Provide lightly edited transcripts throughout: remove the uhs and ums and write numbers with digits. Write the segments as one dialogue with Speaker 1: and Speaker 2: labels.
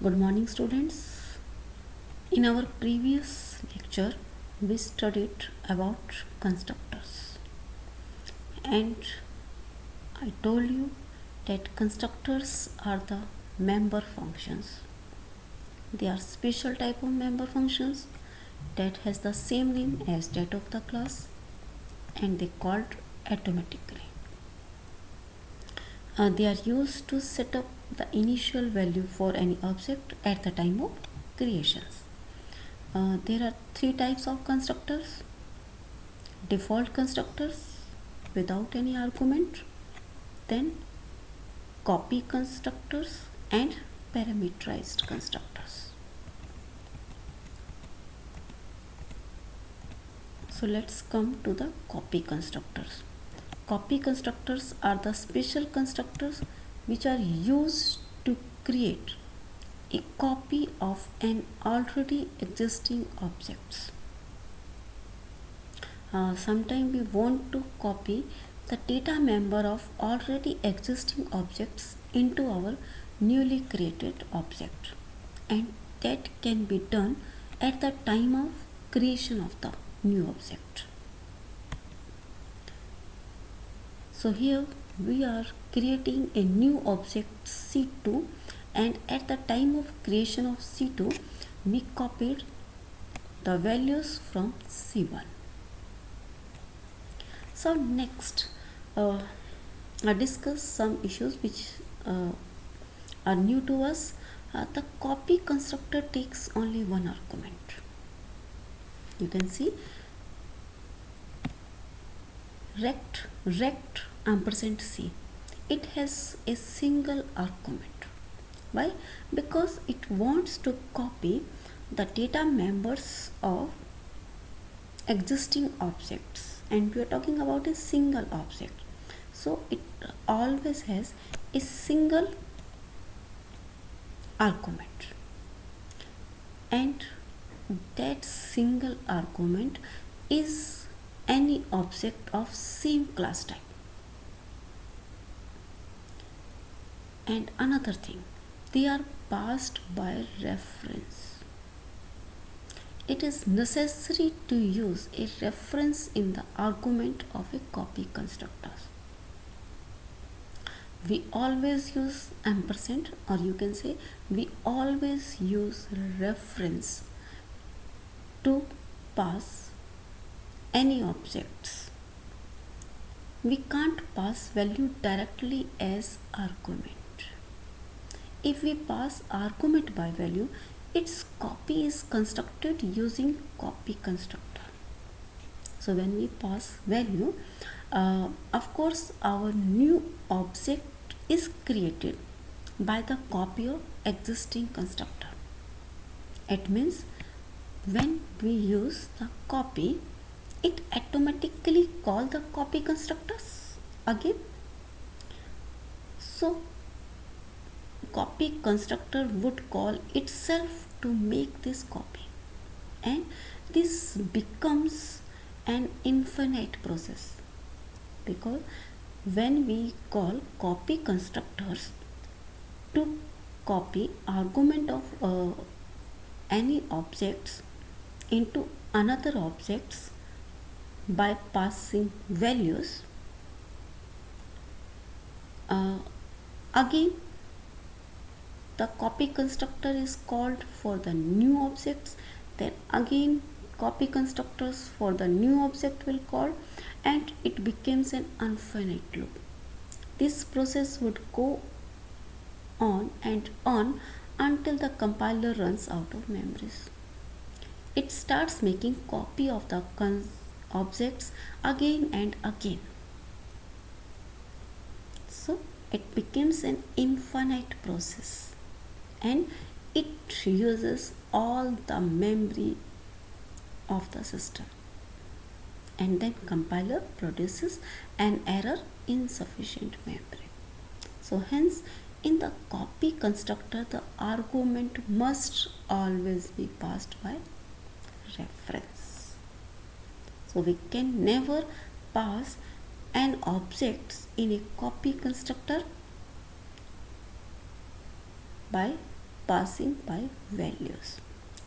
Speaker 1: Good morning, students. In our previous lecture, we studied about constructors, and I told you that constructors are the member functions. They are special type of member functions that has the same name as that of the class, and they called automatically. They are used to set up the initial value for any object at the time of creations. There are three types of constructors: default constructors without any argument, then copy constructors, and parameterized constructors. So let's come to the copy constructors. Copy constructors are the special constructors which are used to create a copy of an already existing objects. Sometimes we want to copy the data member of already existing objects into our newly created object, and that can be done at the time of creation of the new object. So here we are creating a new object C2, and at the time of creation of C2 we copied the values from C1. So next, I discuss some issues which are new to us. The copy constructor takes only one argument. You can see rect ampersand c. It has a single argument. Why? Because it wants to copy the data members of existing objects, and we are talking about a single object, so it always has a single argument, and that single argument is any object of same class type. And another thing, they are passed by reference. It is necessary to use a reference in the argument of a copy constructor. We always use ampersand, or you can say we always use reference to pass any objects. We can't pass value directly as argument. If we pass argument by value, its copy is constructed using copy constructor. So when we pass value, of course our new object is created by the copy of existing constructor. It means when we use the copy, it automatically call the copy constructors again. So copy constructor would call itself to make this copy, and this becomes an infinite process, because when we call copy constructors to copy argument of any objects into another objects by passing values, again the copy constructor is called for the new objects, then again copy constructors for the new object will call, and it becomes an infinite loop. This process would go on and on until the compiler runs out of memories. It starts making copy of the objects again and again. So it becomes an infinite process, and it uses all the memory of the system, and then compiler produces an error, insufficient memory. So hence in the copy constructor the argument must always be passed by reference. So we can never pass an object in a copy constructor by passing by values.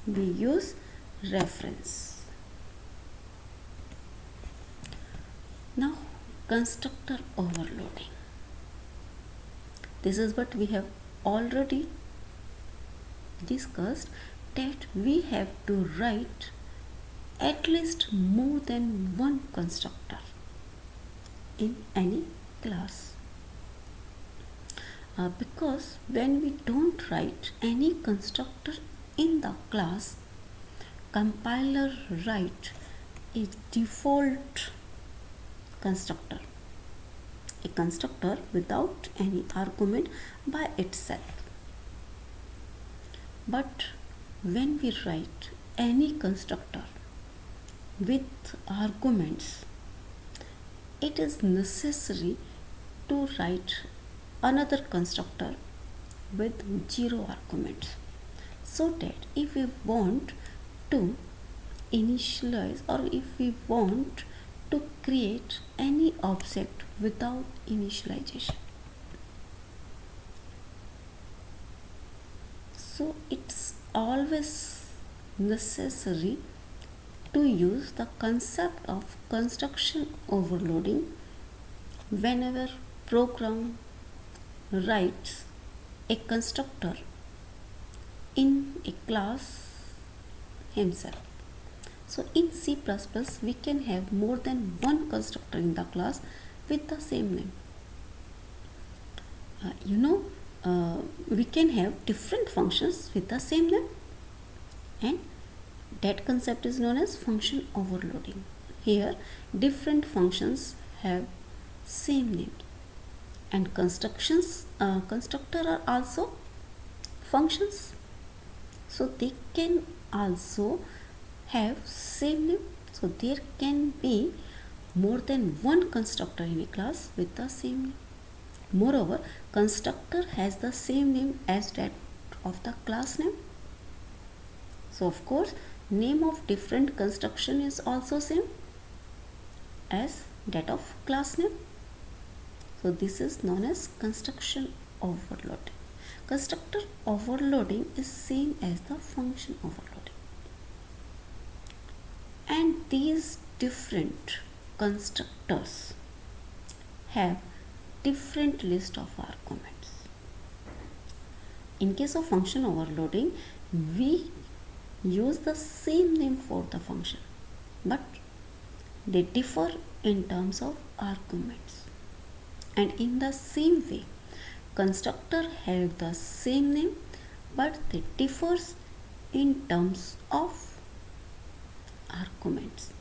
Speaker 1: We use reference. Now, constructor overloading. This is what we have already discussed, that we have to write at least more than one constructor in any class. Because when we don't write any constructor in the class, compiler write a default constructor, a constructor without any argument by itself. But when we write any constructor with arguments, it is necessary to write another constructor with zero arguments, so that if we want to initialize, or if we want to create any object without initialization, so it's always necessary to use the concept of construction overloading whenever program writes a constructor in a class himself. So in C++ we can have more than one constructor in the class with the same name. We can have different functions with the same name, and that concept is known as function overloading. Here different functions have same name, and constructor are also functions, so they can also have same name. So there can be more than one constructor in a class with the same name. Moreover, constructor has the same name as that of the class name. So of course, name of different construction is also same as that of class name. So this is known as construction overloading. Constructor overloading is same as the function overloading. And these different constructors have different list of arguments. In case of function overloading, we use the same name for the function, but they differ in terms of arguments. And in the same way, constructor have the same name, but they differs in terms of arguments.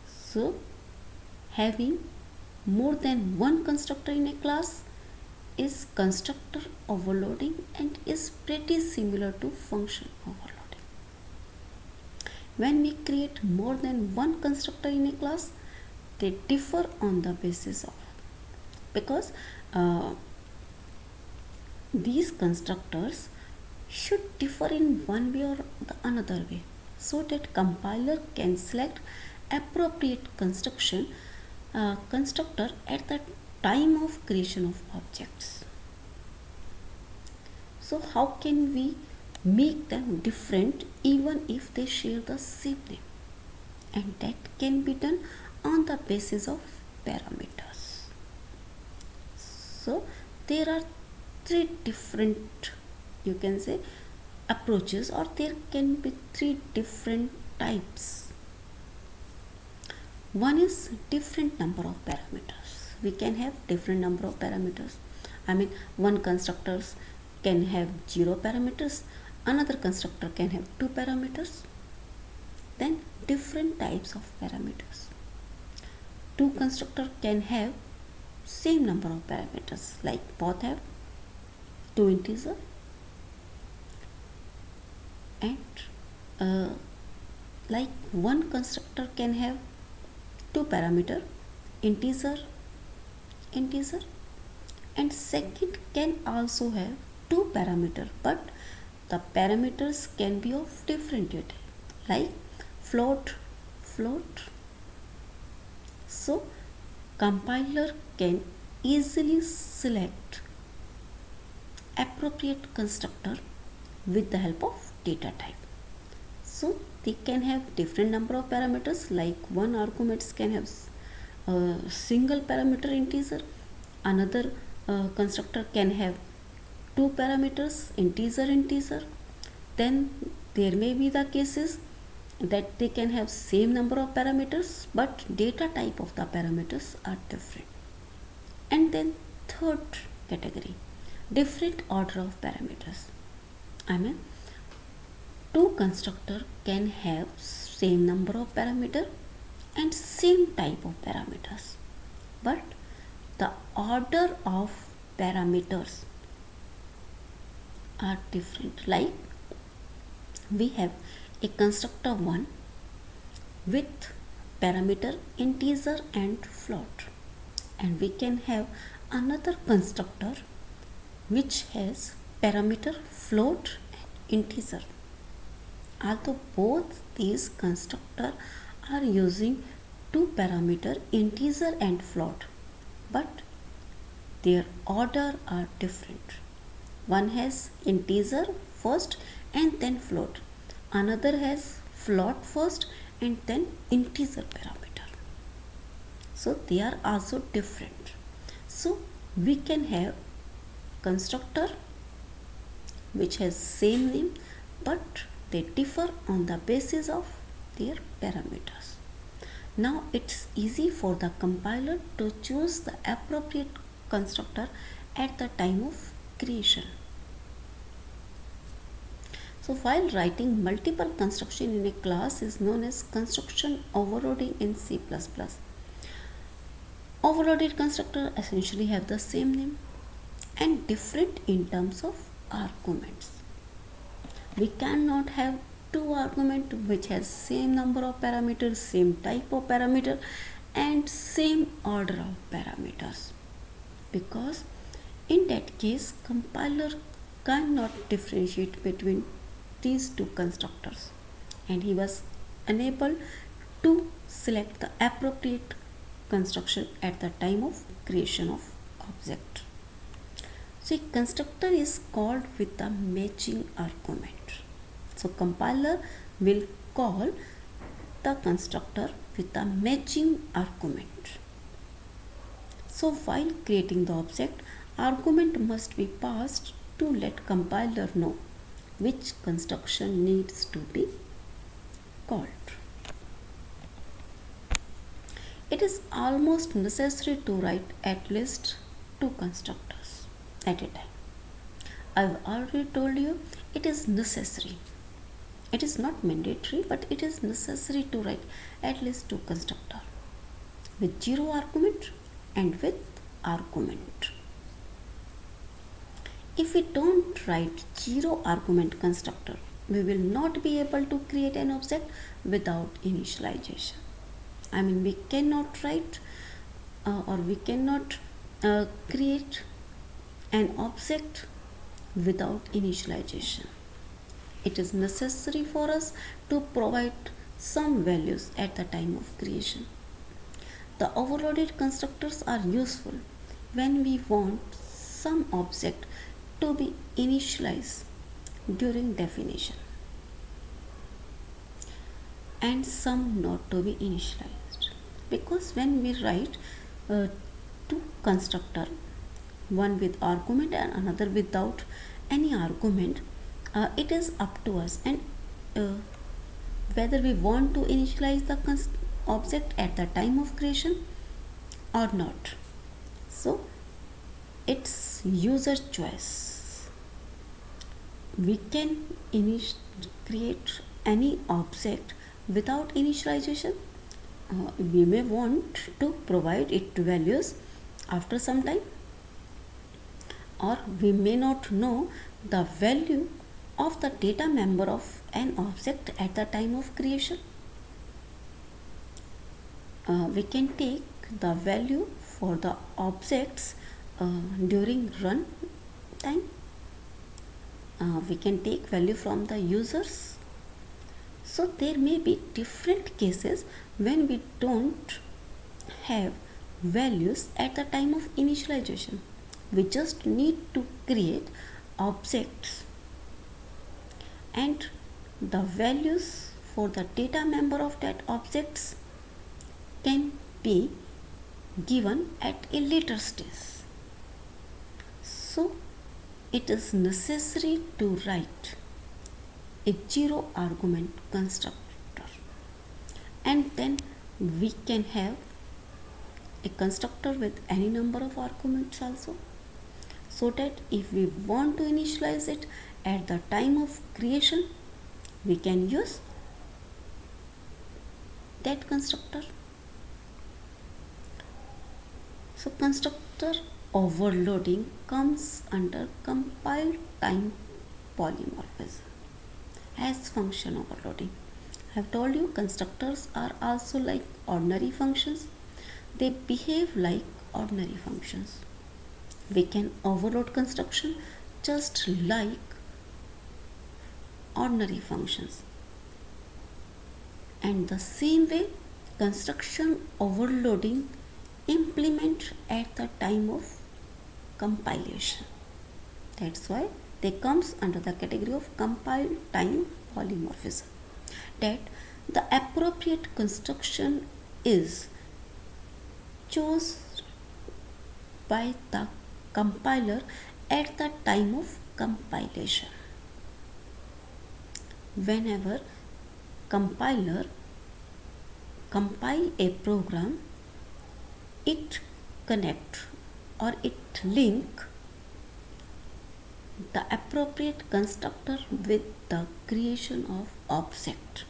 Speaker 1: So having more than one constructor in a class is constructor overloading and is pretty similar to function overloading. When we create more than one constructor in a class, they differ on the basis of, because these constructors should differ in one way or the another way, so that compiler can select appropriate constructor at the time of creation of objects. So how can we make them different even if they share the same name? And that can be done on the basis of parameters. So there are three different, you can say, approaches, or there can be three different types. One is different number of parameters. We can have different number of parameters. One constructor can have 0 parameters, another constructor can have 2 parameters. Then different types of parameters. Two constructor can have same number of parameters, like both have 2 integer, and like one constructor can have 2 parameter, integer, and second can also have 2 parameter, but the parameters can be of different data, like float. So compiler can easily select appropriate constructor with the help of data type. So they can have different number of parameters, like one arguments can have a single parameter integer, another constructor can have two parameters integer. Then there may be the cases that they can have same number of parameters but data type of the parameters are different. And then third category, different order of parameters. I mean, two constructor can have same number of parameter and same type of parameters, but the order of parameters are different. Like we have a constructor 1 with parameter integer and float, and we can have another constructor which has parameter float and integer. Although both these constructors are using two parameter integer and float, but their order are different. One has integer first and then float, another has float first and then integer parameter. So they are also different. So we can have constructor which has same name but they differ on the basis of their parameters. Now it's easy for the compiler to choose the appropriate constructor at the time of creation. So while writing multiple construction in a class is known as construction overloading in C++. Overloaded constructor essentially have the same name and different in terms of arguments. We cannot have two argument which has same number of parameters, same type of parameter and same order of parameters, because in that case compiler cannot differentiate between these two constructors and he was unable to select the appropriate construction at the time of creation of object. So a constructor is called with the matching argument. So compiler will call the constructor with the matching argument. So while creating the object, argument must be passed to let compiler know which construction needs to be called. It is almost necessary to write at least two constructors at a time. I've already told you it is necessary. It is not mandatory, but it is necessary to write at least two constructors with zero argument and with argument. If we don't write zero argument constructor, we will not be able to create an object without initialization. I mean, we cannot write or we cannot create an object without initialization. It is necessary for us to provide some values at the time of creation. The overloaded constructors are useful when we want some object to be initialized during definition and some not to be initialized, because when we write two constructor, one with argument and another without any argument, it is up to us and whether we want to initialize the object at the time of creation or not. So it's user choice. We can create any object without initialization. We may want to provide it values after some time, or we may not know the value of the data member of an object at the time of creation. We can take the value for the objects during run time. We can take value from the users. So there may be different cases when we don't have values at the time of initialization. We just need to create objects, and the values for the data member of that objects can be given at a later stage. So it is necessary to write a zero argument constructor, and then we can have a constructor with any number of arguments also, so that if we want to initialize it at the time of creation, we can use that constructor. So constructor overloading comes under compile time polymorphism as function overloading. I have told you constructors are also like ordinary functions. They behave like ordinary functions. We can overload construction just like ordinary functions. And the same way, construction overloading implement at the time of compilation. That's why they comes under the category of compile time polymorphism. That the appropriate construction is chosen by the compiler at the time of compilation. Whenever compiler compile a program, it connect or it link the appropriate constructor with the creation of object.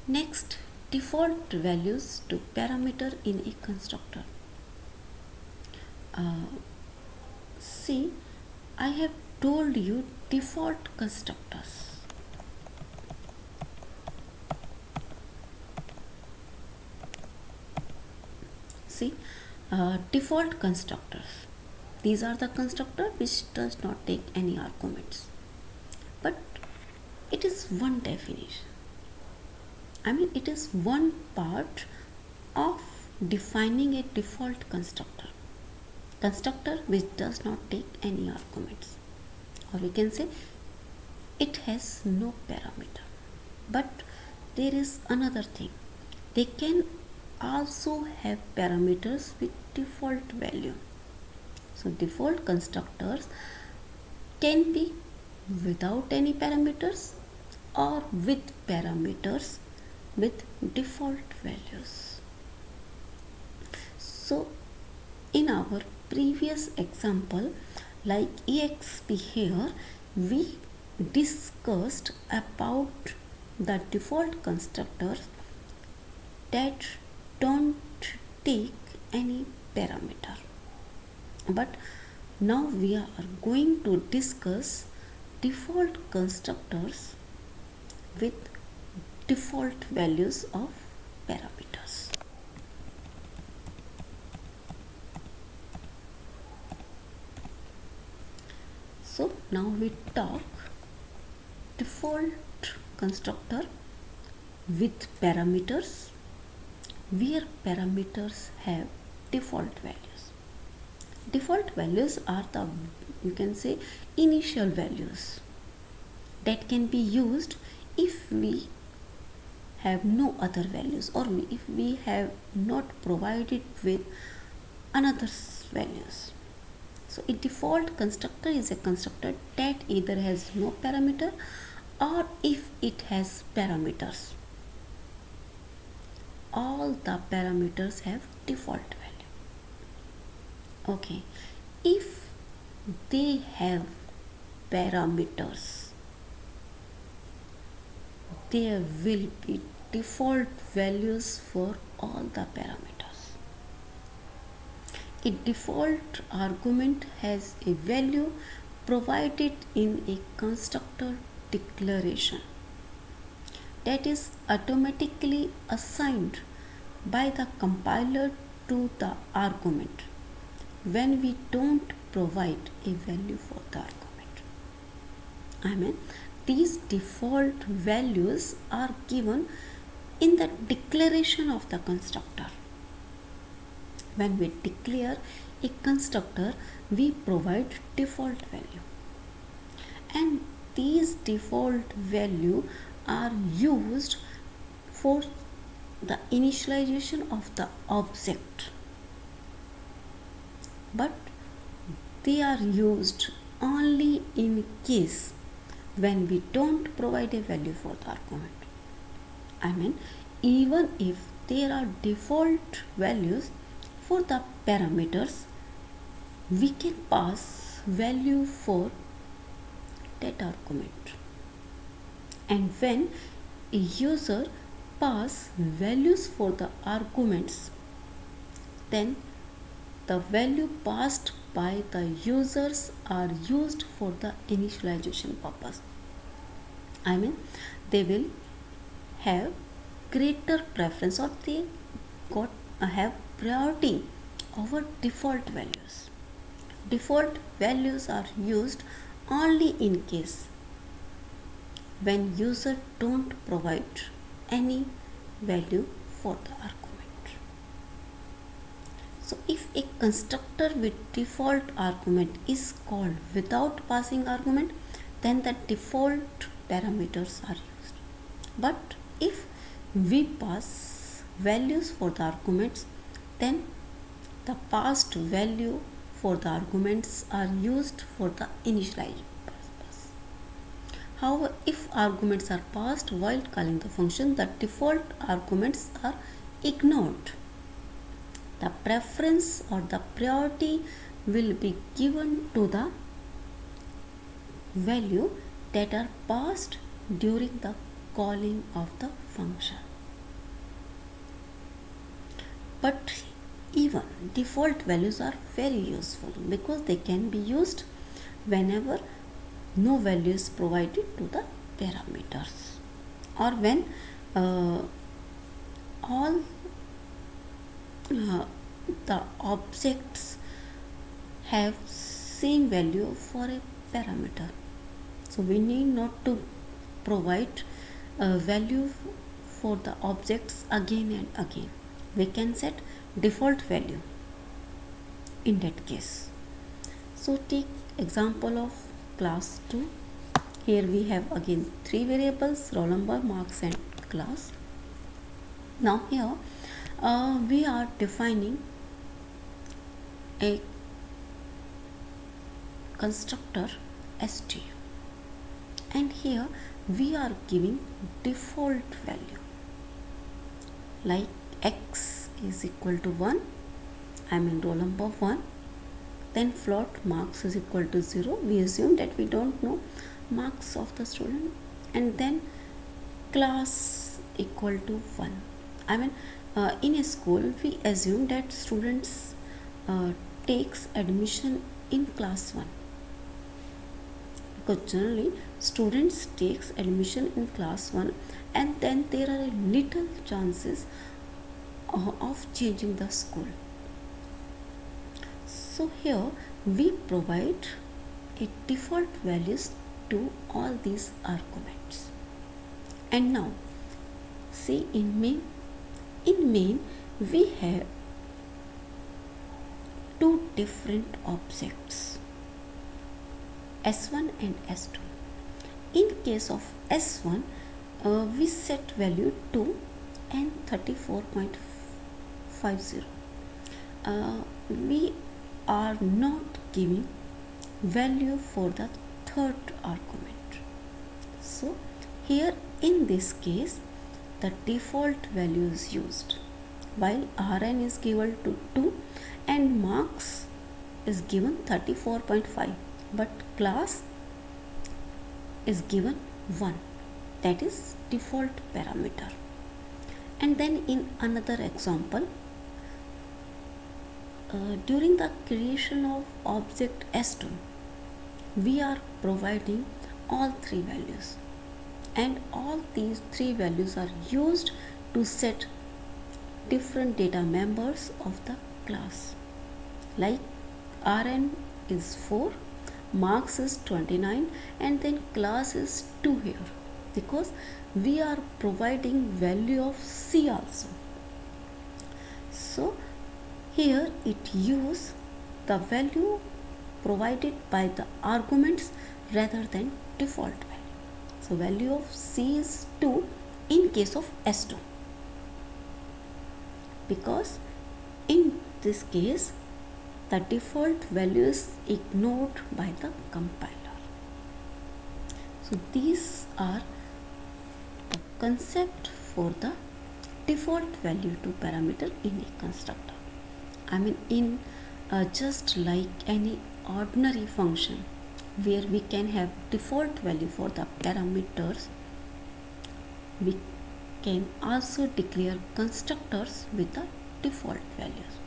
Speaker 1: Next, default values to parameter in a constructor. See, I have told you default constructors. See, default constructors. These are the constructor which does not take any arguments. But it is one definition. It is one part of defining a default constructor. Constructor which does not take any arguments. Or we can say it has no parameter. But there is another thing. They can also have parameters with default value. So default constructors can be without any parameters or with parameters with default values. So in our previous example, like exp here, we discussed about the default constructors that don't take any parameter. But now we are going to discuss default constructors with default values of parameters. So now we talk default constructor with parameters, where parameters have default values. Default values are the, you can say, initial values that can be used if we have no other values, or if we have not provided with another values. So a default constructor is a constructor that either has no parameter, or if it has parameters, all the parameters have default value. Okay, if they have parameters, there will be default values for all the parameters. A default argument has a value provided in a constructor declaration that is automatically assigned by the compiler to the argument when we don't provide a value for the argument. These default values are given in the declaration of the constructor. When we declare a constructor, we provide default value, and these default value are used for the initialization of the object, but they are used only in case when we don't provide a value for the argument. I mean, even if there are default values for the parameters, we can pass value for that argument. And when a user pass values for the arguments, then the value passed by the users are used for the initialization purpose. I mean, they will have greater preference, or they got have priority over default values. Default values are used only in case when user don't provide any value for the argument. So if a constructor with default argument is called without passing argument, then the default parameters are used. But if we pass values for the arguments, then the passed value for the arguments are used for the initialization purpose. However, if arguments are passed while calling the function, the default arguments are ignored. The preference or the priority will be given to the value that are passed during the calling of the function. But even default values are very useful because they can be used whenever no value is provided to the parameters, or when all the objects have same value for a parameter. So we need not to provide a value for the objects again and again. We can set default value in that case. So take example of class 2. Here we have again three variables: roll number, marks and class. Now here we are defining a constructor stu, and here we are giving default value like x is equal to 1, I mean roll number 1, then float marks is equal to 0. We assume that we don't know marks of the student, and then class equal to 1. I mean, in a school we assume that students takes admission in class 1, because generally students takes admission in class 1, and then there are little chances of changing the school. So here we provide a default values to all these arguments. And now see in main we have two different objects, s1 and s2. In case of s1, we set value 2 and 34.50. We are not giving value for the third argument. So here in this case the default value is used, while rn is given to 2 and marks is given 34.5, but class is given 1, that is default parameter. And then in another example, during the creation of object s2, we are providing all three values, and all these three values are used to set different data members of the class, like rn is 4, marks is 29, and then class is 2 here, because we are providing value of c also. So Here it uses the value provided by the arguments rather than default value. So value of C is 2 in case of S2, because in this case the default value is ignored by the compiler. So these are the concept for the default value to parameter in a constructor. I mean, in just like any ordinary function where we can have default value for the parameters, we can also declare constructors with the default values,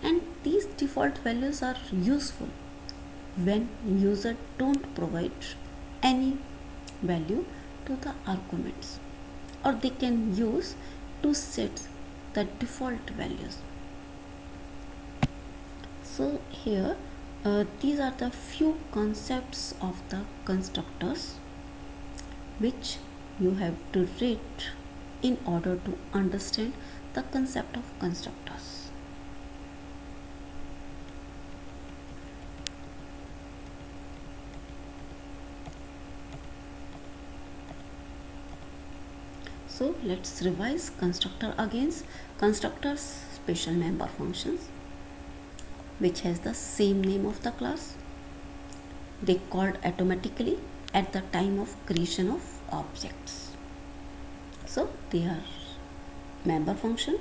Speaker 1: and these default values are useful when user don't provide any value to the arguments, or they can use to set the default values. So here these are the few concepts of the constructors which you have to read in order to understand the concept of constructors. So let's revise constructor against constructors special member functions, which has the same name of the class. They called automatically at the time of creation of objects. So they are member function,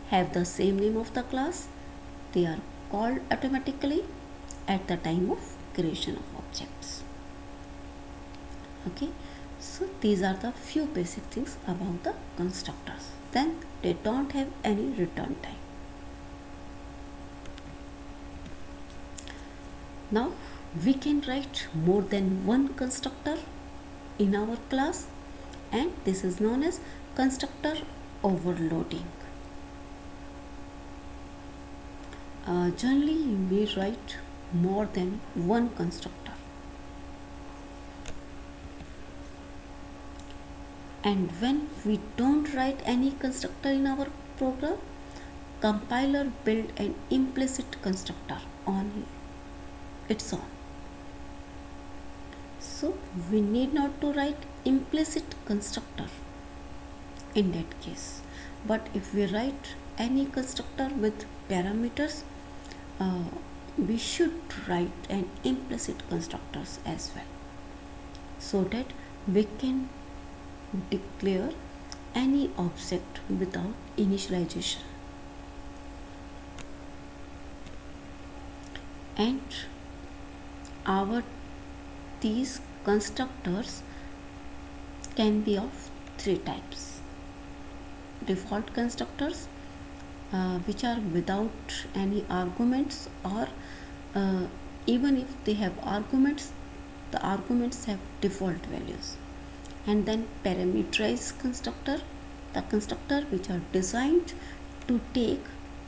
Speaker 1: have the same name of the class. They are called automatically at the time of creation of objects. Okay, so these are the few basic things about the constructors. Then they don't have any return time. Now we can write more than one constructor in our class, and this is known as constructor overloading. Generally we write more than one constructor, and when we don't write any constructor in our program, compiler build an implicit constructor on its own. So we need not to write implicit constructor in that case, but if we write any constructor with parameters, we should write an implicit constructors as well, so that we can declare any object without initialization. And our these constructors can be of three types: default constructors, which are without any arguments, or even if they have arguments, the arguments have default values. And then parameterized constructor, the constructor which are designed to take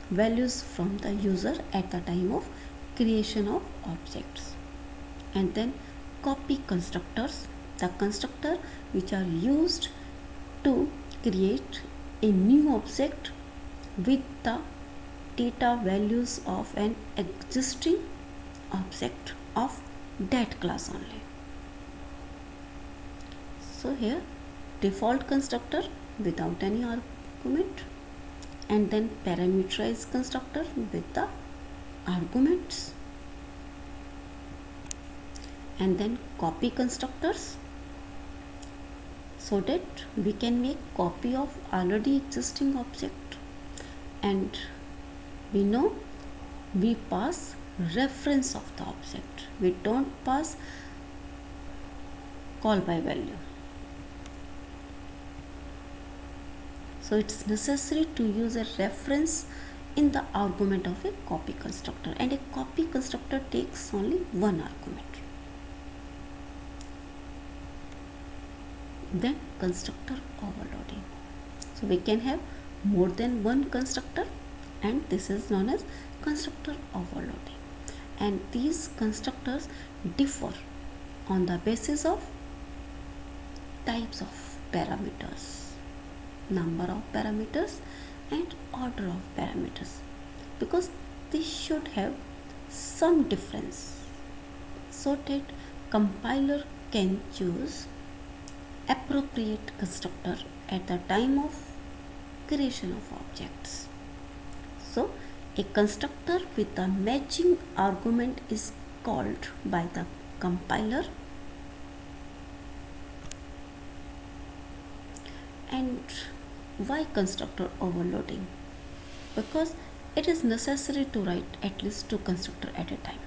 Speaker 1: values from the user at the time of creation of objects. And then copy constructors, the constructor which are used to create a new object with the data values of an existing object of that class only. So here default constructor without any argument, and then parameterized constructor with the arguments, and then copy constructors, so that we can make copy of already existing object. And we know we pass reference of the object, we don't pass call by value. So it's necessary to use a reference in the argument of a copy constructor, and a copy constructor takes only one argument. Then constructor overloading. So we can have more than one constructor, and this is known as constructor overloading. And these constructors differ on the basis of types of parameters, number of parameters and order of parameters. because they should have some difference so that compiler can choose appropriate constructor at the time of creation of objects. So a constructor with a matching argument is called by the compiler. And why constructor overloading? Because it is necessary to write at least two constructor at a time.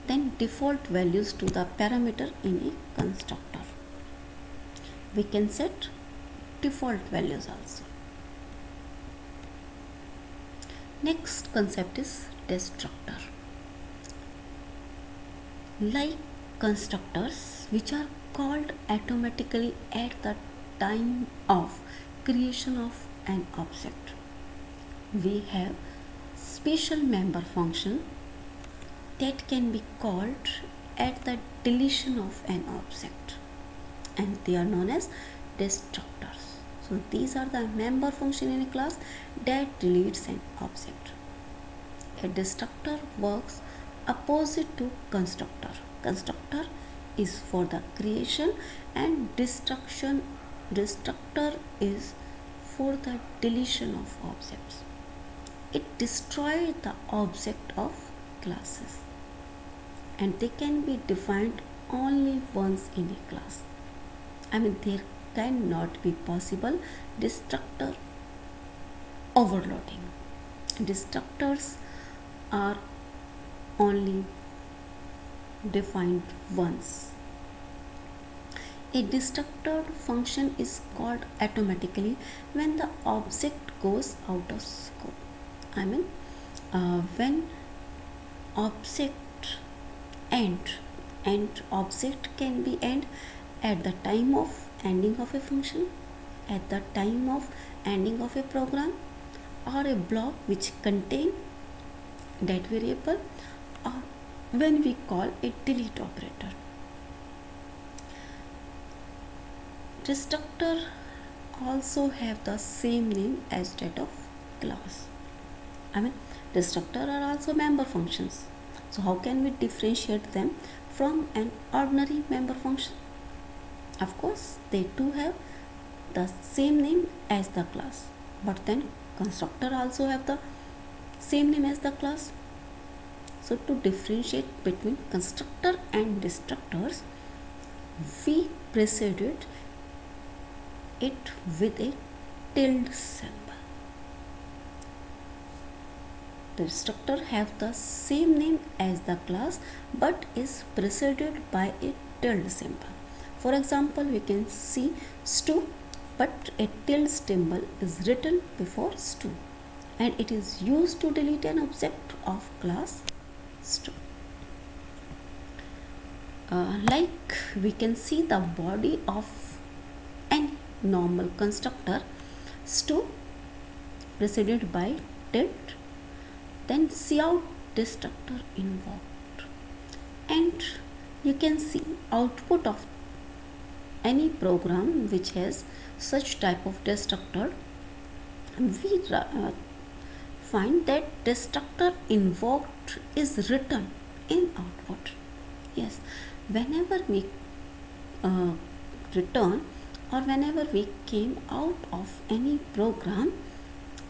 Speaker 1: Then default values to the parameter in a constructor. We can set default values also. Next concept is destructor. Like constructors which are called automatically at the time of creation of an object, we have special member function that can be called at the deletion of an object, and they are known as destructors. So these are the member function in a class that deletes an object. A destructor works opposite to constructor. Constructor is for the creation and destruction. Destructor is for the deletion of objects. It destroys the object of classes, and they can be defined only once in a class. There cannot be possible destructor overloading. Destructors are only defined once. A destructor function is called automatically when the object goes out of scope. When object end, and object can be end at the time of ending of a function, at the time of ending of a program, or a block which contain that variable, or when we call a delete operator. Destructor also have the same name as that of class. Destructor are also member functions. So how can we differentiate them from an ordinary member function? Of course, they too have the same name as the class, but then constructor also have the same name as the class. So to differentiate between constructor and destructors, we preceded it with a tilde symbol. The destructor have the same name as the class but is preceded by a tilde symbol. For example, we can see stu, but a tilde symbol is written before stu, and it is used to delete an object of class stu. Like we can see the body of any normal constructor, stu preceded by tilde, then cout destructor invoked, and you can see output of any program which has such type of destructor. We find that destructor invoked is written in output. Yes, whenever we return, or whenever we came out of any program,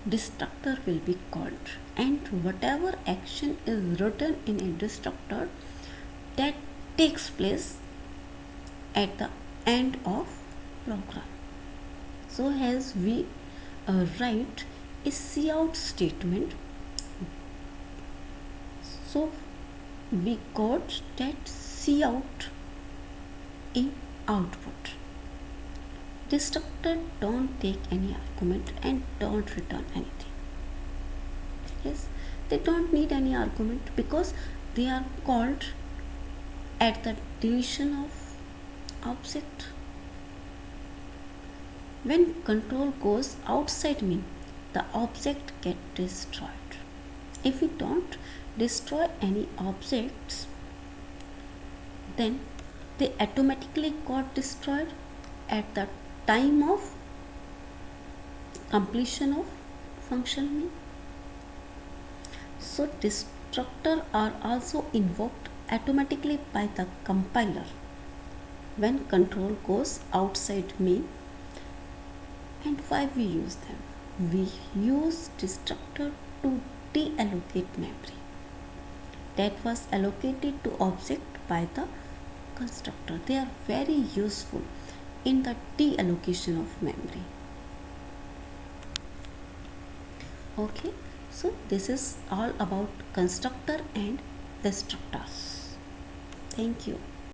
Speaker 1: destructor will be called, and whatever action is written in a destructor, that takes place at the end of program. So as we write a cout statement, so we got that cout in output. Destructor don't take any argument and don't return anything. Yes, they don't need any argument because they are called at the deletion of object. When control goes outside mean, the object get destroyed. If we don't destroy any objects, then they automatically got destroyed at the time of completion of function mean? So destructor are also invoked automatically by the compiler when control goes outside main. And why we use them? We use destructor to deallocate memory that was allocated to object by the constructor. They are very useful in the deallocation of memory. Okay, so this is all about constructor and destructors. Thank you.